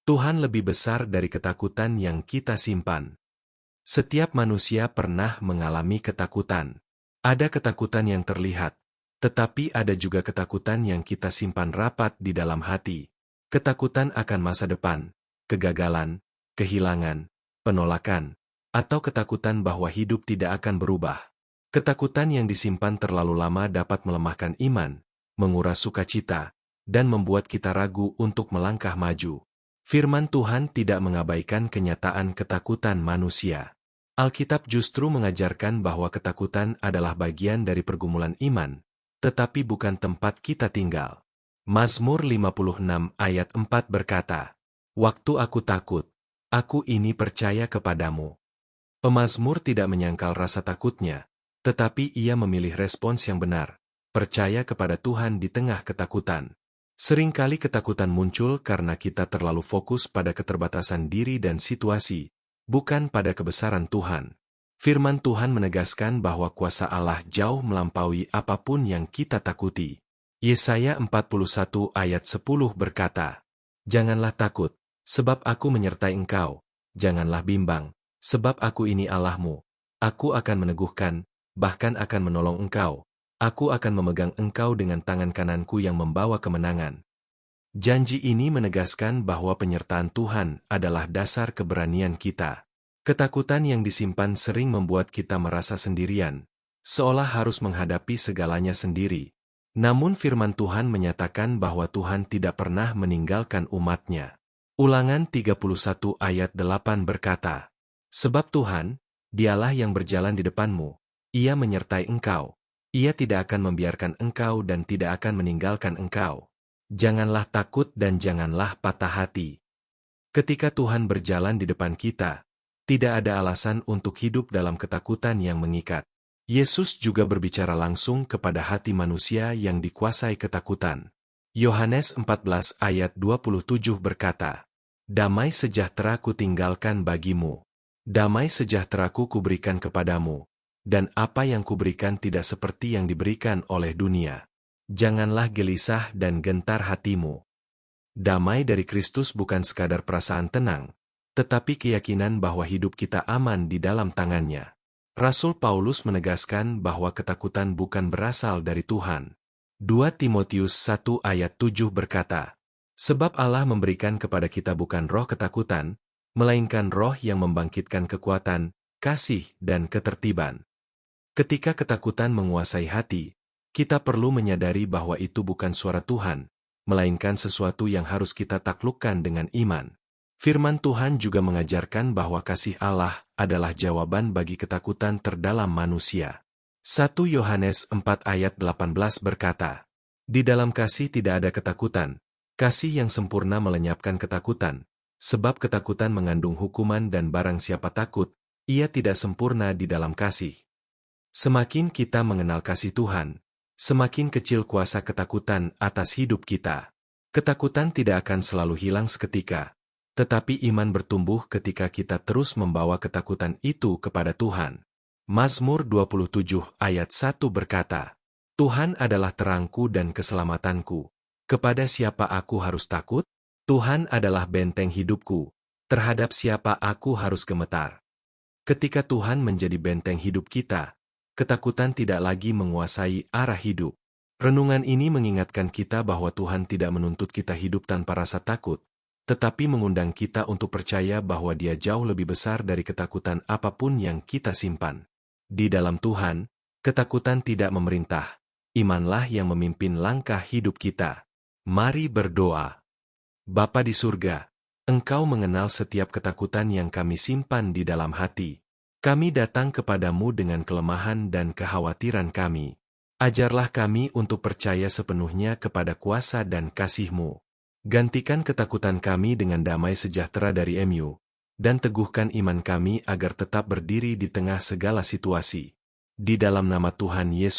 Tuhan lebih besar dari ketakutan yang kita simpan. Setiap manusia pernah mengalami ketakutan. Ada ketakutan yang terlihat, tetapi ada juga ketakutan yang kita simpan rapat di dalam hati. Ketakutan akan masa depan, kegagalan, kehilangan, penolakan, atau ketakutan bahwa hidup tidak akan berubah. Ketakutan yang disimpan terlalu lama dapat melemahkan iman, menguras sukacita, dan membuat kita ragu untuk melangkah maju. Firman Tuhan tidak mengabaikan kenyataan ketakutan manusia. Alkitab justru mengajarkan bahwa ketakutan adalah bagian dari pergumulan iman, tetapi bukan tempat kita tinggal. Mazmur 56 ayat 4 berkata, "Waktu aku takut, aku ini percaya kepadamu." Pemazmur tidak menyangkal rasa takutnya, tetapi ia memilih respons yang benar, percaya kepada Tuhan di tengah ketakutan. Seringkali ketakutan muncul karena kita terlalu fokus pada keterbatasan diri dan situasi, bukan pada kebesaran Tuhan. Firman Tuhan menegaskan bahwa kuasa Allah jauh melampaui apapun yang kita takuti. Yesaya 41 ayat 10 berkata, "Janganlah takut, sebab aku menyertai engkau. Janganlah bimbang, sebab aku ini Allahmu. Aku akan meneguhkan, bahkan akan menolong engkau. Aku akan memegang engkau dengan tangan kananku yang membawa kemenangan." Janji ini menegaskan bahwa penyertaan Tuhan adalah dasar keberanian kita. Ketakutan yang disimpan sering membuat kita merasa sendirian, seolah harus menghadapi segalanya sendiri. Namun firman Tuhan menyatakan bahwa Tuhan tidak pernah meninggalkan umat-Nya. Ulangan 31 ayat 8 berkata, "Sebab Tuhan, Dialah yang berjalan di depanmu. Ia menyertai engkau. Ia tidak akan membiarkan engkau dan tidak akan meninggalkan engkau. Janganlah takut dan janganlah patah hati." Ketika Tuhan berjalan di depan kita, tidak ada alasan untuk hidup dalam ketakutan yang mengikat. Yesus juga berbicara langsung kepada hati manusia yang dikuasai ketakutan. Yohanes 14 ayat 27 berkata, "Damai sejahtera kutinggalkan bagimu. Damai sejahtera kuberikan kepadamu. Dan apa yang kuberikan tidak seperti yang diberikan oleh dunia. Janganlah gelisah dan gentar hatimu." Damai dari Kristus bukan sekadar perasaan tenang, tetapi keyakinan bahwa hidup kita aman di dalam tangan-Nya. Rasul Paulus menegaskan bahwa ketakutan bukan berasal dari Tuhan. 2 Timotius 1 ayat 7 berkata, "Sebab Allah memberikan kepada kita bukan roh ketakutan, melainkan roh yang membangkitkan kekuatan, kasih, dan ketertiban." Ketika ketakutan menguasai hati, kita perlu menyadari bahwa itu bukan suara Tuhan, melainkan sesuatu yang harus kita taklukkan dengan iman. Firman Tuhan juga mengajarkan bahwa kasih Allah adalah jawaban bagi ketakutan terdalam manusia. 1 Yohanes 4 ayat 18 berkata, "Di dalam kasih tidak ada ketakutan, kasih yang sempurna melenyapkan ketakutan, sebab ketakutan mengandung hukuman dan barang siapa takut, ia tidak sempurna di dalam kasih." Semakin kita mengenal kasih Tuhan, semakin kecil kuasa ketakutan atas hidup kita. Ketakutan tidak akan selalu hilang seketika, tetapi iman bertumbuh ketika kita terus membawa ketakutan itu kepada Tuhan. Mazmur 27 ayat 1 berkata, "Tuhan adalah terangku dan keselamatanku. Kepada siapa aku harus takut? Tuhan adalah benteng hidupku. Terhadap siapa aku harus gemetar?" Ketika Tuhan menjadi benteng hidup kita, ketakutan tidak lagi menguasai arah hidup. Renungan ini mengingatkan kita bahwa Tuhan tidak menuntut kita hidup tanpa rasa takut, tetapi mengundang kita untuk percaya bahwa Dia jauh lebih besar dari ketakutan apapun yang kita simpan. Di dalam Tuhan, ketakutan tidak memerintah. Imanlah yang memimpin langkah hidup kita. Mari berdoa. Bapa di surga, Engkau mengenal setiap ketakutan yang kami simpan di dalam hati. Kami datang kepadamu dengan kelemahan dan kekhawatiran kami. Ajarlah kami untuk percaya sepenuhnya kepada kuasa dan kasih-Mu. Gantikan ketakutan kami dengan damai sejahtera dari MU, dan teguhkan iman kami agar tetap berdiri di tengah segala situasi. Di dalam nama Tuhan Yesus.